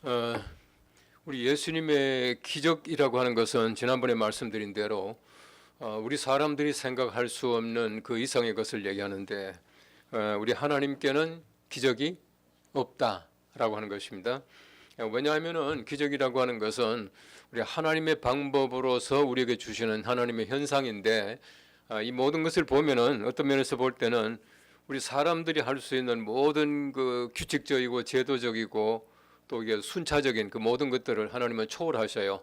어, 우리 예수님의 기적이라고 하는 것은 지난번에 말씀드린 대로 우리 사람들이 생각할 수 없는 그 이상의 것을 얘기하는데 우리 하나님께는 기적이 없다라고 하는 것입니다. 왜냐하면은 기적이라고 하는 것은 우리 하나님의 방법으로서 우리에게 주시는 하나님의 현상인데 이 모든 것을 보면은 어떤 면에서 볼 때는 우리 사람들이 할 수 있는 모든 그 규칙적이고 제도적이고 또 이게 순차적인 그 모든 것들을 하나님은 초월하셔요.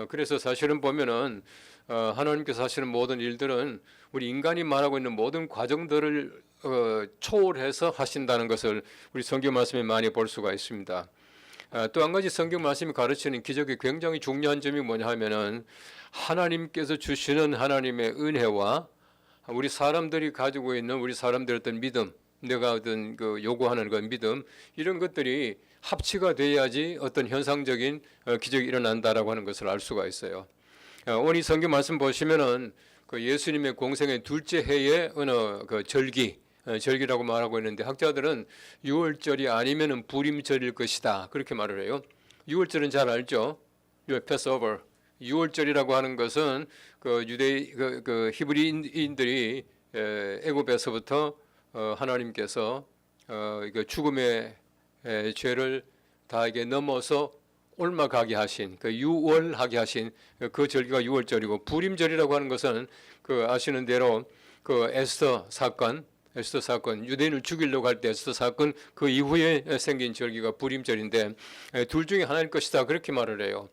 그래서 사실은 보면은 하나님께서 하시는 모든 일들은 우리 인간이 말하고 있는 모든 과정들을 초월해서 하신다는 것을 우리 성경 말씀에 많이 볼 수가 있습니다. 또 한 가지 성경 말씀이 가르치는 기적이 굉장히 중요한 점이 뭐냐 하면은 하나님께서 주시는 하나님의 은혜와 우리 사람들이 가지고 있는 우리 사람들의 어떤 믿음, 내가 어떤 그 요구하는 그 믿음, 이런 것들이 합치가 돼야지 어떤 현상적인 기적이 일어난다라고 하는 것을 알 수가 있어요. 오늘 이 성경 말씀 보시면은 그 예수님의 공생의 둘째 해의 어느 그 절기라고 말하고 있는데 학자들은 6월절이 아니면은 불임절일 것이다 그렇게 말을 해요. 6월절은 잘 알죠. 패스오버. 6월절이라고 하는 것은 그 유대 그 히브리인들이 애굽에서부터 하나님께서 그 죽음의 죄를 다에게 넘어서 옮아가게 하신 그 유월하게 하신 그 절기가 6월절이고 불임절이라고 하는 것은 그 아시는 대로 그 에스더 사건 유대인을 죽이려고 할 때 에스더 사건 그 이후에 생긴 절기가 불임절인데 둘 중에 하나일 것이다 그렇게 말을 해요.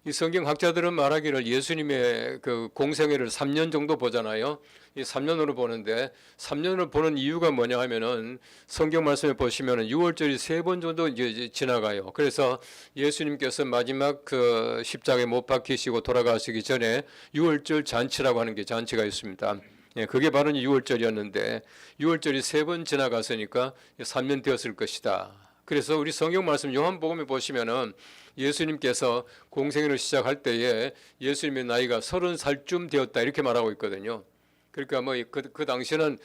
이 성경 학자들은 말하기를 예수님의 그 공생애를 3년 정도 보잖아요. 이 3년으로 보는데 3년을 보는 이유가 뭐냐 하면은 성경 말씀에 보시면은 6월절이 3번 정도 이제 지나가요. 그래서 예수님께서 마지막 그 십자가에 못 박히시고 돌아가시기 전에 6월절 잔치라고 하는 게 잔치가 있습니다. 예, 그게 바로 6월절이었는데 6월절이 3번 지나갔으니까 3년 되었을 것이다. 그래서 우리 성경 말씀 요한복음에 보시면은 예수님께서 공생애를 시작할 때에 예수님의 나이가 30살쯤 되었다 이렇게 말하고 있거든요. 그러니까 뭐 그 당시는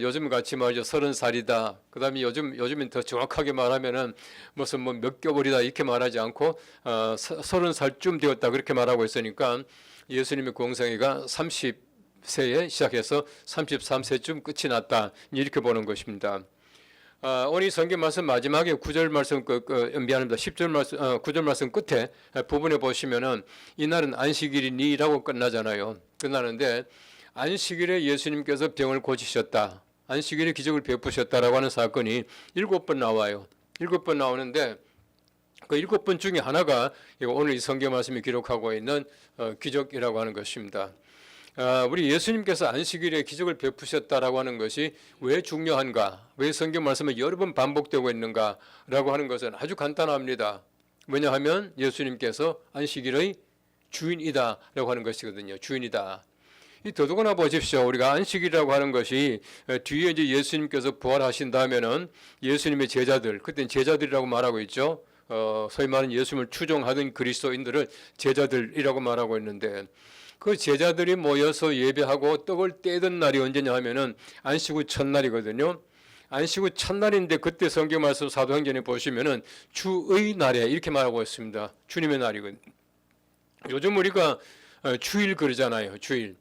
요즘 같이 말이죠 30살이다. 그다음에 요즘엔 더 정확하게 말하면은 무슨 뭐 몇 개월이다 이렇게 말하지 않고 30살쯤 되었다 그렇게 말하고 있으니까 예수님의 공생애가 30세에 시작해서 33세쯤 끝이 났다 이렇게 보는 것입니다. 오늘 성경 말씀 마지막에 9절 말씀 미안합니다. 10절 말씀 9절 말씀 끝에 부분에 보시면은 이날은 안식일이니라고 끝나잖아요. 끝나는데 안식일에 예수님께서 병을 고치셨다. 안식일에 기적을 베푸셨다라고 하는 사건이 7번 나와요. 7번 나오는데 그 7번 중에 하나가 오늘 이 성경 말씀이 기록하고 있는 기적이라고 하는 것입니다. 우리 예수님께서 안식일에 기적을 베푸셨다라고 하는 것이 왜 중요한가? 왜 성경 말씀에 여러 번 반복되고 있는가라고 하는 것은 아주 간단합니다. 왜냐하면 예수님께서 안식일의 주인이다라고 하는 것이거든요. 주인이다. 이 더더구나 보십시오. 우리가 안식일이라고 하는 것이 뒤에 이제 예수님께서 부활하신 다음에는 예수님의 제자들, 그때는 제자들이라고 말하고 있죠. 소위 말하는 예수님을 추종하던 그리스도인들을 제자들이라고 말하고 있는데 그 제자들이 모여서 예배하고 떡을 떼던 날이 언제냐 하면은 안식 후 첫날이거든요. 안식 후 첫날인데 그때 성경 말씀 사도행전에 보시면은 주의 날에 이렇게 말하고 있습니다. 주님의 날이거든요. 요즘 우리가 주일 그러잖아요. 주일.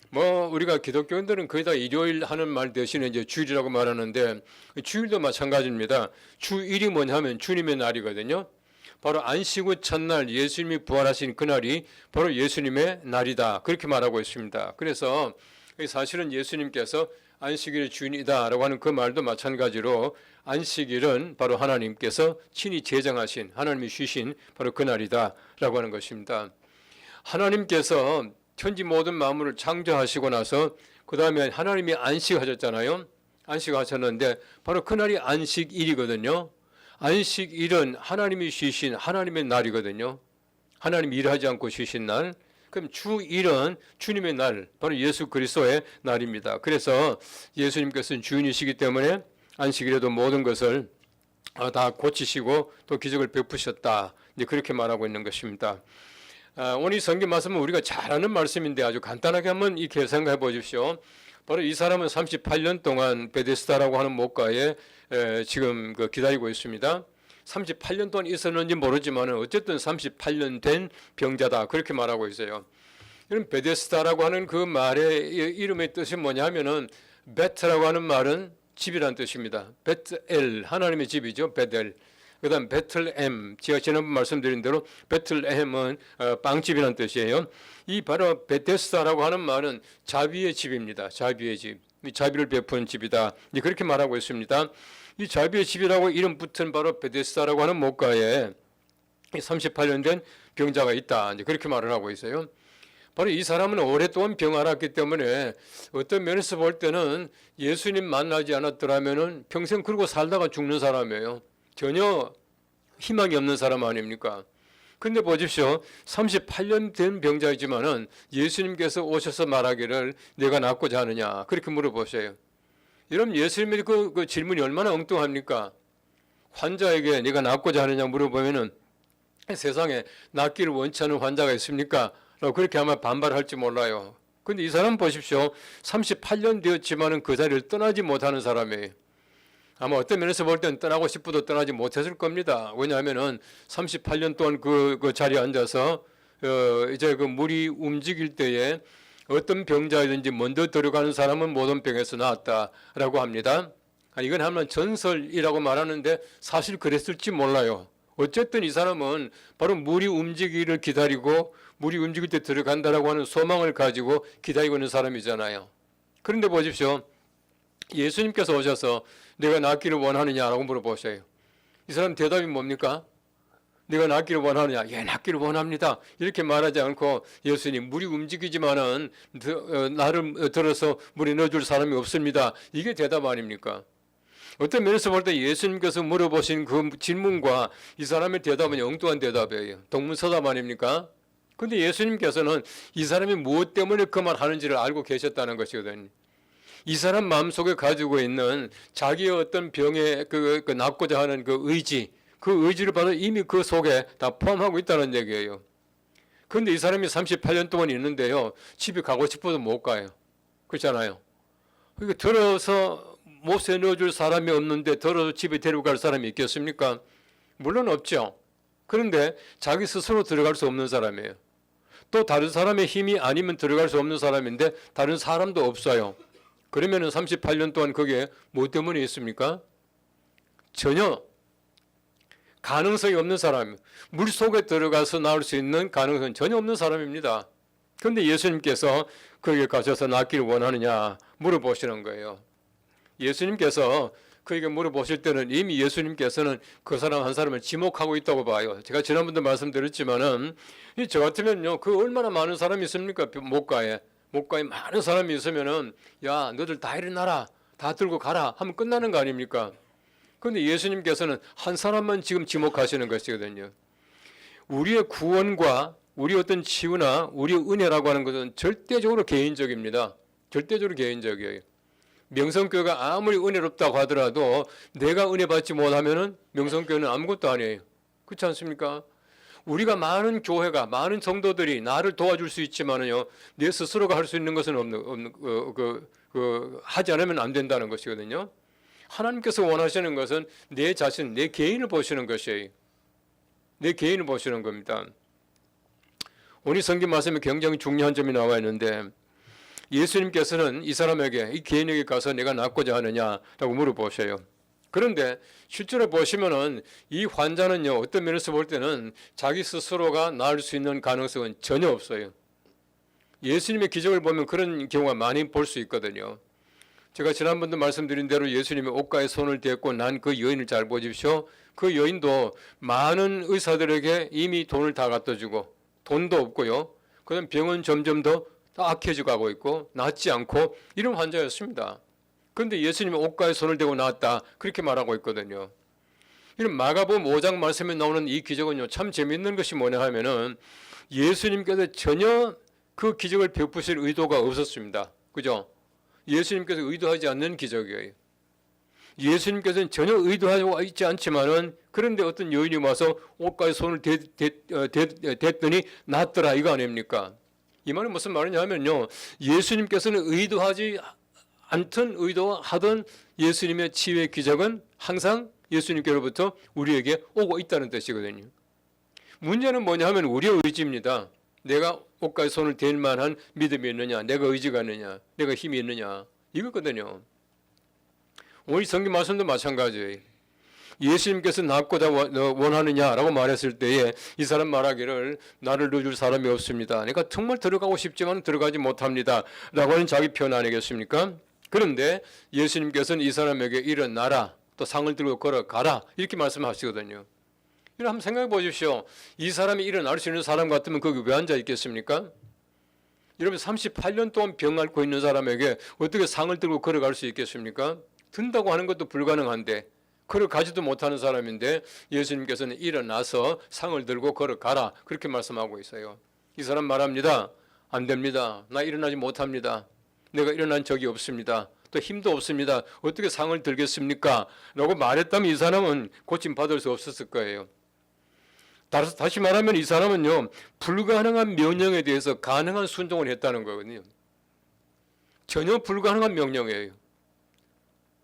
뭐 우리가 기독교인들은 거의 다 일요일 하는 말 대신에 이제 주일이라고 말하는데 주일도 마찬가지입니다. 주일이 뭐냐 하면 주님의 날이거든요. 바로 안식 후 첫날 예수님이 부활하신 그날이 바로 예수님의 날이다. 그렇게 말하고 있습니다. 그래서 사실은 예수님께서 안식일의 주인이다라고 하는 그 말도 마찬가지로 안식일은 바로 하나님께서 친히 제정하신 하나님이 쉬신 바로 그날이다라고 하는 것입니다. 하나님께서 천지 모든 만물을 창조하시고 나서 그 다음에 하나님이 안식하셨잖아요. 안식하셨는데 바로 그날이 안식일이거든요. 안식일은 하나님이 쉬신 하나님의 날이거든요. 하나님이 일하지 않고 쉬신 날. 그럼 주일은 주님의 날, 바로 예수 그리스도의 날입니다. 그래서 예수님께서는 주인이시기 때문에 안식일에도 모든 것을 다 고치시고 또 기적을 베푸셨다. 이제 그렇게 말하고 있는 것입니다. 오늘 이 성경 말씀은 우리가 잘 아는 말씀인데 아주 간단하게 한번 이 계산해 보십시오. 바로 이 사람은 38년 동안 베데스다라고 하는 목가에 지금 기다리고 있습니다. 38년 동안 있었는지 모르지만 어쨌든 38년 된 병자다 그렇게 말하고 있어요. 이런 베데스다라고 하는 그 말의 이름의 뜻이 뭐냐면은 베트라고 하는 말은 집이란 뜻입니다. 베트엘 하나님의 집이죠. 베델. 그다음 베틀엠 제가 지난번 말씀드린 대로 베틀엠은 빵집이란 뜻이에요. 이 바로 베데스다라고 하는 말은 자비의 집입니다. 자비의 집. 자비를 베푸는 집이다. 그렇게 말하고 있습니다. 이 자비의 집이라고 이름 붙은 바로 베데스다라고 하는 목가에 38년 된 병자가 있다. 그렇게 말을 하고 있어요. 바로 이 사람은 오랫동안 병 앓았기 때문에 어떤 면에서 볼 때는 예수님 만나지 않았더라면은 평생 그러고 살다가 죽는 사람이에요. 전혀 희망이 없는 사람 아닙니까? 근데 보십시오. 38년 된 병자이지만은 예수님께서 오셔서 말하기를 내가 낫고자 하느냐 그렇게 물어보세요. 여러분 예수님의 그 질문이 얼마나 엉뚱합니까? 환자에게 내가 낫고자 하느냐 물어보면은 세상에 낫기를 원치 않은 환자가 있습니까? 그렇게 아마 반발할지 몰라요. 근데 이 사람 보십시오. 38년 되었지만은 그 자리를 떠나지 못하는 사람이에요. 아마 어떤 면에서 볼 때는 떠나고 싶어도 떠나지 못했을 겁니다. 왜냐하면은 38년 동안 그 자리에 앉아서 이제 그 물이 움직일 때에 어떤 병자이든지 먼저 들어가는 사람은 모든 병에서 나았다라고 합니다. 이건 하면 전설이라고 말하는데 사실 그랬을지 몰라요. 어쨌든 이 사람은 바로 물이 움직이기를 기다리고 물이 움직일 때 들어간다라고 하는 소망을 가지고 기다리고 있는 사람이잖아요. 그런데 보십시오. 예수님께서 오셔서 내가 낫기를 원하느냐라고 물어보셔요. 이 사람 대답이 뭡니까? 내가 낫기를 원하느냐? 예, 낫기를 원합니다. 이렇게 말하지 않고 예수님 물이 움직이지만은 나를 들어서 물에 넣어줄 사람이 없습니다. 이게 대답 아닙니까? 어떤 면에서 볼 때 예수님께서 물어보신 그 질문과 이 사람의 대답은 엉뚱한 대답이에요. 동문서답 아닙니까? 근데 예수님께서는 이 사람이 무엇 때문에 그 말 하는지를 알고 계셨다는 것이거든요. 이 사람 마음속에 가지고 있는 자기의 어떤 병에 그 낫고자 하는 그 의지를 바로 이미 그 속에 다 포함하고 있다는 얘기예요. 그런데 이 사람이 38년 동안 있는데요. 집에 가고 싶어도 못 가요. 그렇잖아요. 그러니까 들어서 못에 넣어줄 사람이 없는데 들어서 집에 데려갈 사람이 있겠습니까? 물론 없죠. 그런데 자기 스스로 들어갈 수 없는 사람이에요. 또 다른 사람의 힘이 아니면 들어갈 수 없는 사람인데 다른 사람도 없어요. 그러면은 38년 동안 거기에 뭐 때문에 있습니까? 전혀 가능성이 없는 사람, 물 속에 들어가서 나올 수 있는 가능성은 전혀 없는 사람입니다. 그런데 예수님께서 거기에 가셔서 낫기를 원하느냐 물어보시는 거예요. 예수님께서 그에게 물어보실 때는 이미 예수님께서는 그 사람 한 사람을 지목하고 있다고 봐요. 제가 지난번도 말씀드렸지만은 저 같으면요, 그 얼마나 많은 사람이 있습니까? 목가에 많은 사람이 있으면은 야, 너들 다 일어나라, 다 들고 가라 하면 끝나는 거 아닙니까? 그런데 예수님께서는 한 사람만 지금 지목하시는 것이거든요. 우리의 구원과 우리 어떤 치유나 우리의 은혜라고 하는 것은 절대적으로 개인적입니다. 절대적으로 개인적이에요. 명성교회가 아무리 은혜롭다고 하더라도 내가 은혜 받지 못하면은 명성교회는 아무것도 아니에요. 그렇지 않습니까? 우리가 많은 교회가 많은 성도들이 나를 도와줄 수 있지만은요, 내 스스로가 할 수 있는 것은 하지 않으면 안 된다는 것이거든요. 하나님께서 원하시는 것은 내 자신, 내 개인을 보시는 것이에요. 내 개인을 보시는 겁니다. 오늘 성경 말씀에 굉장히 중요한 점이 나와 있는데 예수님께서는 이 사람에게, 이 개인에게 가서 내가 낫고자 하느냐라고 물어보셔요. 그런데 실제로 보시면은 이 환자는요, 어떤 면에서 볼 때는 자기 스스로가 나을 수 있는 가능성은 전혀 없어요. 예수님의 기적을 보면 그런 경우가 많이 볼 수 있거든요. 제가 지난번도 말씀드린 대로 예수님의 옷가에 손을 댔고 난 그 여인을 잘 보십시오. 그 여인도 많은 의사들에게 이미 돈을 다 갖다 주고 돈도 없고요. 그다음 병은 점점 더 악해져 가고 있고 낫지 않고 이런 환자였습니다. 그런데 예수님의 옷가에 손을 대고 나았다 그렇게 말하고 있거든요. 이런 마가복음 5장 말씀에 나오는 이 기적은요, 참 재미있는 것이 뭐냐 하면은 예수님께서 전혀 그 기적을 베푸실 의도가 없었습니다. 그죠? 예수님께서 의도하지 않는 기적이에요. 예수님께서는 전혀 의도하고 있지 않지만은 그런데 어떤 여인이 와서 옷가에 손을 댔더니 낫더라 이거 아닙니까? 이 말은 무슨 말이냐 하면요, 예수님께서는 의도하지 않든 의도하든 예수님의 치유의 기적은 항상 예수님께로부터 우리에게 오고 있다는 뜻이거든요. 문제는 뭐냐 하면 우리의 의지입니다. 내가 옷까지 손을 댈 만한 믿음이 있느냐, 내가 의지가 있느냐, 내가 힘이 있느냐, 이거거든요. 오늘 성경 말씀도 마찬가지예요. 예수님께서 낳고자 원하느냐라고 말했을 때에 이 사람 말하기를 나를 넣어줄 사람이 없습니다. 내가 정말 들어가고 싶지만 들어가지 못합니다. 라고 하는 자기 표현 아니겠습니까? 그런데 예수님께서는 이 사람에게 일어나라, 또 상을 들고 걸어가라 이렇게 말씀하시거든요. 이걸 한번 생각해 보십시오. 이 사람이 일어날 수 있는 사람 같으면 거기 왜 앉아 있겠습니까? 여러분 38년 동안 병 앓고 있는 사람에게 어떻게 상을 들고 걸어갈 수 있겠습니까? 든다고 하는 것도 불가능한데 걸어가지도 못하는 사람인데 예수님께서는 일어나서 상을 들고 걸어가라 그렇게 말씀하고 있어요. 이 사람 말합니다. 안 됩니다. 나 일어나지 못합니다. 내가 일어난 적이 없습니다. 또 힘도 없습니다. 어떻게 상을 들겠습니까? 라고 말했다면 이 사람은 고침받을 수 없었을 거예요. 다시 말하면 이 사람은요, 불가능한 명령에 대해서 가능한 순종을 했다는 거거든요. 전혀 불가능한 명령이에요.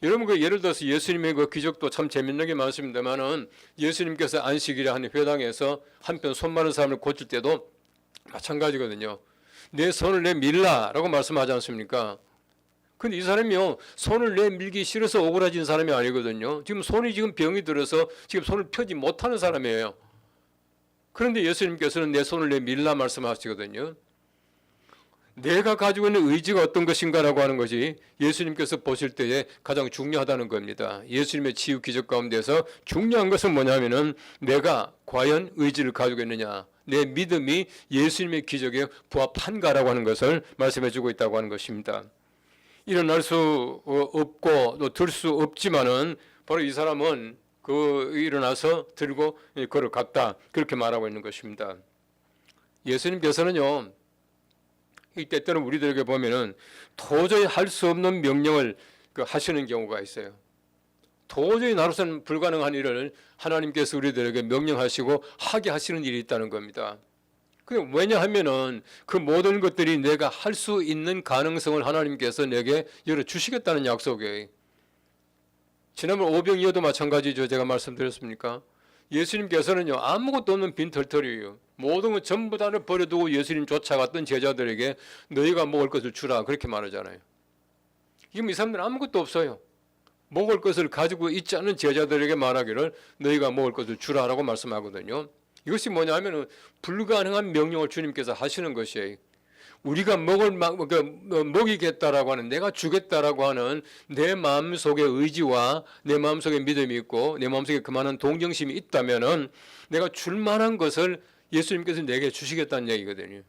여러분, 예를 들어서 예수님의 그 기적도 참 재밌는 게 많습니다만은 예수님께서 안식일에 한 회당에서 한편 손 마른 사람을 고칠 때도 마찬가지거든요. 내 손을 내밀라라고 말씀하지 않습니까? 근데 이 사람이요, 손을 내밀기 싫어서 오그라진 사람이 아니거든요. 지금 병이 들어서 지금 손을 펴지 못하는 사람이에요. 그런데 예수님께서는 내 손을 내밀라 말씀하시거든요. 내가 가지고 있는 의지가 어떤 것인가라고 하는 것이 예수님께서 보실 때에 가장 중요하다는 겁니다. 예수님의 치유 기적 가운데서 중요한 것은 뭐냐면은 내가 과연 의지를 가지고 있느냐, 내 믿음이 예수님의 기적에 부합한가라고 하는 것을 말씀해 주고 있다고 하는 것입니다. 일어날 수 없고 또 들 수 없지만은 바로 이 사람은 일어나서 들고 걸어갔다 그렇게 말하고 있는 것입니다. 예수님께서는요, 이 때때로 우리들에게 보면은 도저히 할 수 없는 명령을 하시는 경우가 있어요. 도저히 나로서는 불가능한 일을 하나님께서 우리들에게 명령하시고 하게 하시는 일이 있다는 겁니다. 왜냐하면은 그 모든 것들이 내가 할 수 있는 가능성을 하나님께서 내게 열어주시겠다는 약속이에요. 지난번 오병이어도 마찬가지죠. 제가 말씀드렸습니까? 예수님께서는요, 아무것도 없는 빈털터리예요. 모든 것 전부 다를 버려두고 예수님 쫓아갔던 제자들에게 너희가 먹을 것을 주라 그렇게 말하잖아요. 지금 이 사람들은 아무것도 없어요. 먹을 것을 가지고 있지 않은 제자들에게 말하기를 너희가 먹을 것을 주라라고 말씀하거든요. 이것이 뭐냐 하면 불가능한 명령을 주님께서 하시는 것이에요. 우리가 먹이겠다라고 하는, 내가 주겠다라고 하는 내 마음속의 의지와 내 마음속의 믿음이 있고 내 마음속에 그만한 동정심이 있다면은 내가 줄 만한 것을 예수님께서 내게 주시겠다는 얘기거든요.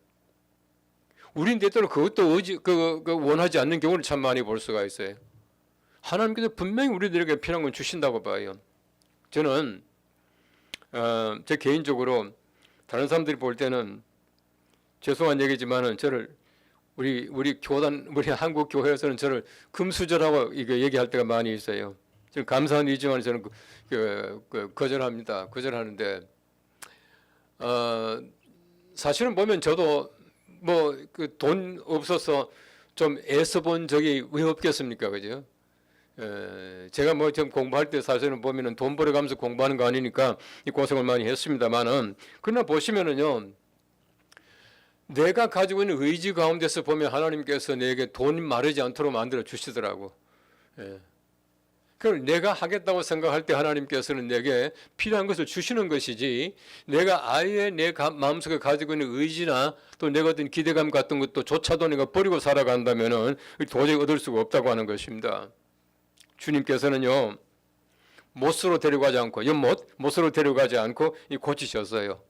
우린 때때로 그것도 원하지 않는 경우를 참 많이 볼 수가 있어요. 하나님께서 분명히 우리들에게 필요한 건 주신다고 봐요. 저는 제 개인적으로 다른 사람들이 볼 때는 죄송한 얘기지만은 저를 우리 한국 교회에서는 저를 금수저라고 얘기할 때가 많이 있어요. 저는 감사한 일이지만 저는 거절합니다. 거절하는데 사실은 보면 저도 돈 없어서 좀 애써 본 적이 왜 없겠습니까, 그죠? 제가 좀 공부할 때 사실은 보면은 돈 벌어가면서 공부하는 거 아니니까 이 고생을 많이 했습니다만은 그러나 보시면은요. 내가 가지고 있는 의지 가운데서 보면 하나님께서 내게 돈이 마르지 않도록 만들어 주시더라고. 그럼 내가 하겠다고 생각할 때 하나님께서는 내게 필요한 것을 주시는 것이지 내가 아예 내 마음속에 가지고 있는 의지나 또 내가 어떤 기대감 같은 것도 조차도 내가 버리고 살아간다면은 도저히 얻을 수가 없다고 하는 것입니다. 주님께서는요, 못으로 데려가지 않고 못으로 데려가지 않고 고치셨어요.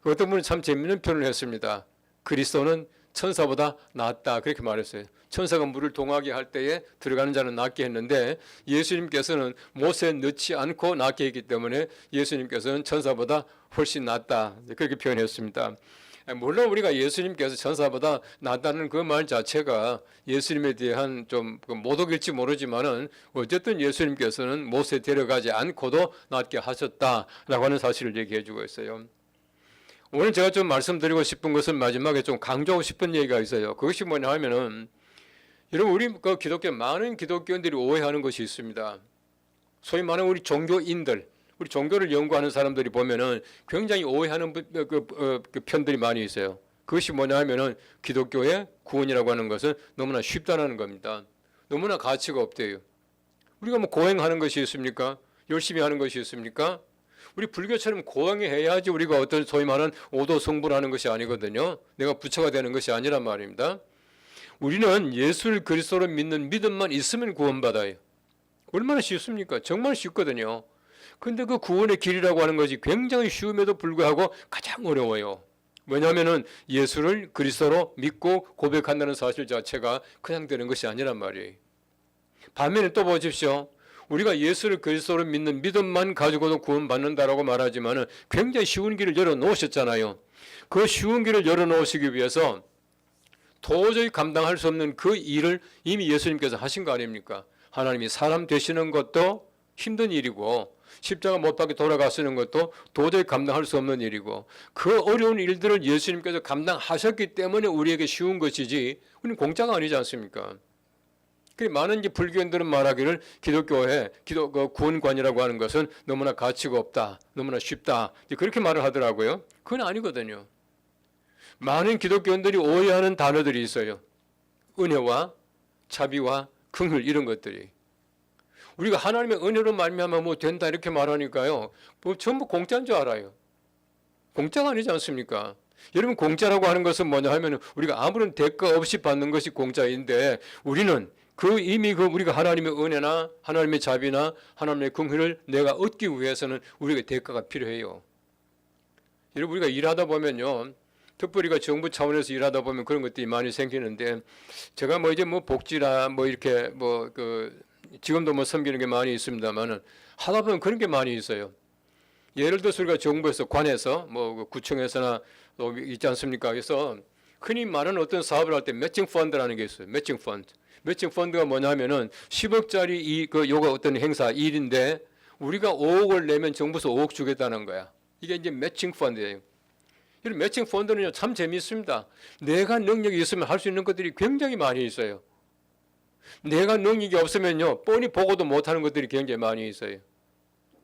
어떤 분은 참 재밌는 표현을 했습니다. 그리스도는 천사보다 낫다 그렇게 말했어요. 천사가 물을 동하게 할 때에 들어가는 자는 낫게 했는데 예수님께서는 못에 넣지 않고 낫게 했기 때문에 예수님께서는 천사보다 훨씬 낫다 그렇게 표현했습니다. 물론 우리가 예수님께서 천사보다 낫다는 그 말 자체가 예수님에 대한 좀 모독일지 모르지만은 어쨌든 예수님께서는 못에 데려가지 않고도 낫게 하셨다라고 하는 사실을 얘기해 주고 있어요. 오늘 제가 좀 말씀드리고 싶은 것은 마지막에 좀 강조하고 싶은 얘기가 있어요. 그것이 뭐냐 하면은 여러분 우리 많은 기독교인들이 오해하는 것이 있습니다. 소위 말하는 우리 종교인들, 우리 종교를 연구하는 사람들이 보면은 굉장히 오해하는 그 편들이 많이 있어요. 그것이 뭐냐 하면은 기독교의 구원이라고 하는 것은 너무나 쉽다는 겁니다. 너무나 가치가 없대요. 우리가 뭐 고행하는 것이 있습니까? 열심히 하는 것이 있습니까? 우리 불교처럼 고행해야지 우리가 어떤 소위 말하는 오도 성불하는 것이 아니거든요. 내가 부처가 되는 것이 아니란 말입니다. 우리는 예수를 그리스도로 믿는 믿음만 있으면 구원받아요. 얼마나 쉽습니까? 정말 쉽거든요. 근데 그 구원의 길이라고 하는 것이 굉장히 쉬움에도 불구하고 가장 어려워요. 왜냐하면 예수를 그리스도로 믿고 고백한다는 사실 자체가 그냥 되는 것이 아니란 말이에요. 반면에 또 보십시오. 우리가 예수를 그리스도로 믿는 믿음만 가지고도 구원받는다라고 말하지만 굉장히 쉬운 길을 열어놓으셨잖아요. 그 쉬운 길을 열어놓으시기 위해서 도저히 감당할 수 없는 그 일을 이미 예수님께서 하신 거 아닙니까? 하나님이 사람 되시는 것도 힘든 일이고 십자가 못 박혀 돌아가시는 것도 도저히 감당할 수 없는 일이고 그 어려운 일들을 예수님께서 감당하셨기 때문에 우리에게 쉬운 것이지 우리는 공짜가 아니지 않습니까? 많은 이제 불교인들은 말하기를 기독교의 구원관이라고 하는 것은 너무나 가치가 없다, 너무나 쉽다 그렇게 말을 하더라고요. 그건 아니거든요. 많은 기독교인들이 오해하는 단어들이 있어요. 은혜와 자비와 긍휼 이런 것들이. 우리가 하나님의 은혜로 말미암아 뭐 된다 이렇게 말하니까요. 뭐 전부 공짜인 줄 알아요. 공짜가 아니지 않습니까? 여러분 공짜라고 하는 것은 뭐냐 하면 우리가 아무런 대가 없이 받는 것이 공짜인데 우리는 이미 우리가 하나님의 은혜나 하나님의 자비나 하나님의 긍휼을 내가 얻기 위해서는 우리에게 대가가 필요해요. 여러분 우리가 일하다 보면요. 특별히 정부 차원에서 일하다 보면 그런 것들이 많이 생기는데 제가 뭐 이제 뭐 복지나 뭐 이렇게 지금도 뭐 섬기는 게 많이 있습니다만은 하다 보면 그런 게 많이 있어요. 예를 들어서 우리가 정부에서 관에서 뭐 구청에서나 있지 않습니까? 그래서 흔히 말하는 어떤 사업을 할 때 매칭 펀드라는 게 있어요. 매칭 펀드. 매칭 펀드가 뭐냐면은 10억짜리 요거 어떤 행사 일인데 우리가 5억을 내면 정부에서 5억 주겠다는 거야. 이게 이제 매칭 펀드예요. 이런 매칭 펀드는요 참 재미있습니다. 내가 능력이 있으면 할 수 있는 것들이 굉장히 많이 있어요. 내가 능력이 없으면요 뻔히 보고도 못하는 것들이 굉장히 많이 있어요.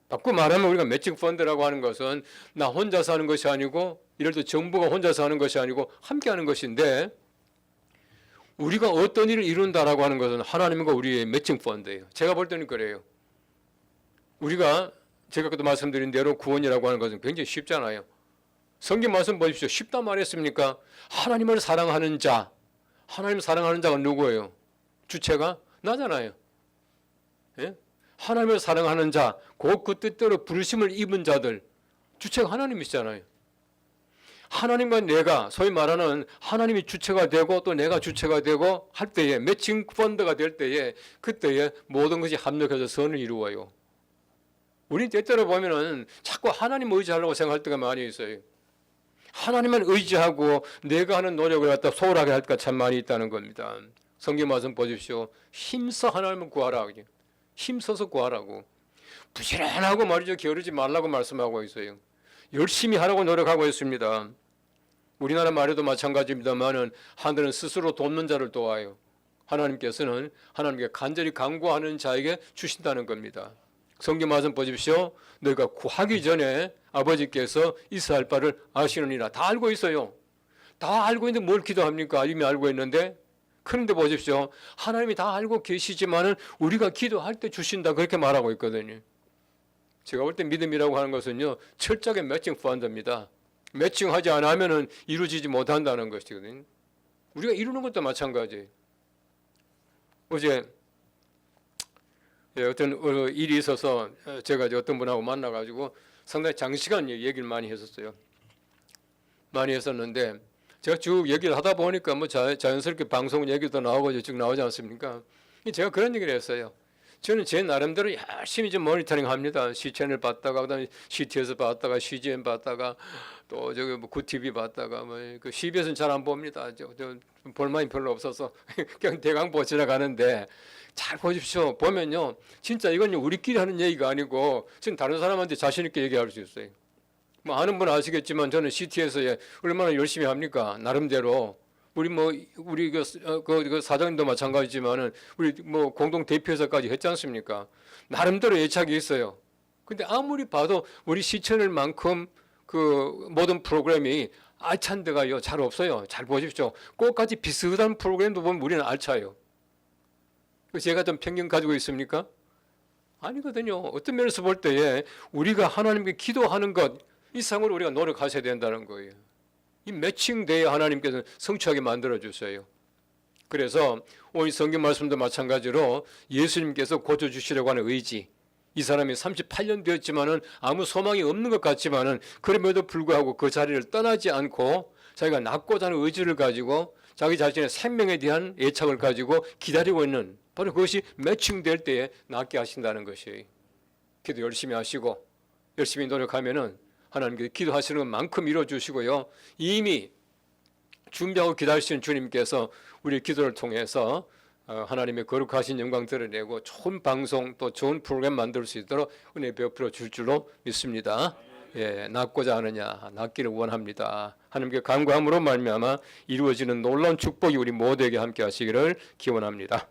바꾸고 말하면 우리가 매칭 펀드라고 하는 것은 나 혼자서 하는 것이 아니고 예를 들어 정부가 혼자서 하는 것이 아니고 함께 하는 것인데 우리가 어떤 일을 이룬다라고 하는 것은 하나님과 우리의 매칭 펀드예요. 제가 볼 때는 그래요. 제가 그때 말씀드린 대로 구원이라고 하는 것은 굉장히 쉽잖아요. 성경 말씀 보십시오. 쉽다 말했습니까? 하나님을 사랑하는 자. 하나님 사랑하는 자가 누구예요? 주체가 나잖아요. 예? 하나님을 사랑하는 자, 그 뜻대로 부르심을 입은 자들, 주체가 하나님이시잖아요. 하나님과 내가 소위 말하는 하나님이 주체가 되고 또 내가 주체가 되고 할 때에 매칭 펀드가 될 때에 그때에 모든 것이 합력해서 선을 이루어요. 우리 때때로 보면은 자꾸 하나님 의지하려고 생각할 때가 많이 있어요. 하나님만 의지하고 내가 하는 노력을 갖다 소홀하게 할 때가 참 많이 있다는 겁니다. 성경 말씀 보십시오. 힘써 하나님을 구하라. 힘써서 구하라고. 부지런하고 말이죠. 게으르지 말라고 말씀하고 있어요. 열심히 하라고 노력하고 있습니다. 우리나라 말에도 마찬가지입니다만은 하늘은 스스로 돕는 자를 도와요. 하나님께서는 하나님께 간절히 간구하는 자에게 주신다는 겁니다. 성경 말씀 보십시오. 너희가 구하기 전에 아버지께서 있어야 할 바를 아시느니라. 다 알고 있어요. 다 알고 있는데 뭘 기도합니까? 이미 알고 있는데. 그런데 보십시오. 하나님이 다 알고 계시지만은 우리가 기도할 때 주신다. 그렇게 말하고 있거든요. 제가 볼 때 믿음이라고 하는 것은요. 철저하게 매칭 펀드입니다. 매칭하지 않으면은 이루어지지 못한다는 것이거든요. 우리가 이루는 것도 마찬가지예요. 어제 어떤 일이 있어서 제가 어떤 분하고 만나가지고 상당히 장시간 얘기를 많이 했었어요. 많이 했었는데 제가 쭉 얘기를 하다 보니까 뭐 자연스럽게 방송 얘기도 나오고 쭉 나오지 않습니까? 제가 그런 얘기를 했어요. 저는 제 나름대로 열심히 좀 모니터링 합니다. 시채널 봤다가 그다음에 CT에서 봤다가 CGN 봤다가 또 저기 뭐 구TV 봤다가 그 CBS는 잘 안 봅니다. 저 볼만이 별로 없어서 그냥 대강 보시러 가는데 잘 보십시오. 보면요, 진짜 이건 우리끼리 하는 얘기가 아니고 지금 다른 사람한테 자신 있게 얘기할 수 있어요. 뭐 아는 분 아시겠지만 저는 CT에서 얼마나 열심히 합니까? 나름대로 우리 사장님도 마찬가지지만은 우리 뭐 공동 대표에서까지 했지 않습니까? 나름대로 애착이 있어요. 근데 아무리 봐도 우리 시청률 만큼 그 모든 프로그램이 알찬 데가요 잘 없어요. 잘 보십시오. 꼭같이 비슷한 프로그램도 보면 우리는 알차요. 제가 좀 편견 가지고 있습니까? 아니거든요. 어떤 면에서 볼 때에 우리가 하나님께 기도하는 것 이상으로 우리가 노력하셔야 된다는 거예요. 이 매칭돼야 하나님께서 성취하게 만들어 주세요. 그래서 오늘 성경 말씀도 마찬가지로 예수님께서 고쳐주시려고 하는 의지, 이 사람이 38년 되었지만은 아무 소망이 없는 것 같지만은 그럼에도 불구하고 그 자리를 떠나지 않고 자기가 낫고자 하는 의지를 가지고 자기 자신의 생명에 대한 애착을 가지고 기다리고 있는, 바로 그것이 매칭될 때에 낫게 하신다는 것이. 기도 열심히 하시고 열심히 노력하면은 하나님께 기도하시는 것만큼 이루어주시고요. 이미 준비하고 기다리시는 주님께서 우리 기도를 통해서 하나님의 거룩하신 영광 드러내고 좋은 방송 또 좋은 프로그램 만들 수 있도록 은혜 베풀어 줄 줄로 믿습니다. 예, 낫고자 하느냐, 낫기를 원합니다. 하나님께 간구함으로 말미암아 이루어지는 놀라운 축복이 우리 모두에게 함께 하시기를 기원합니다.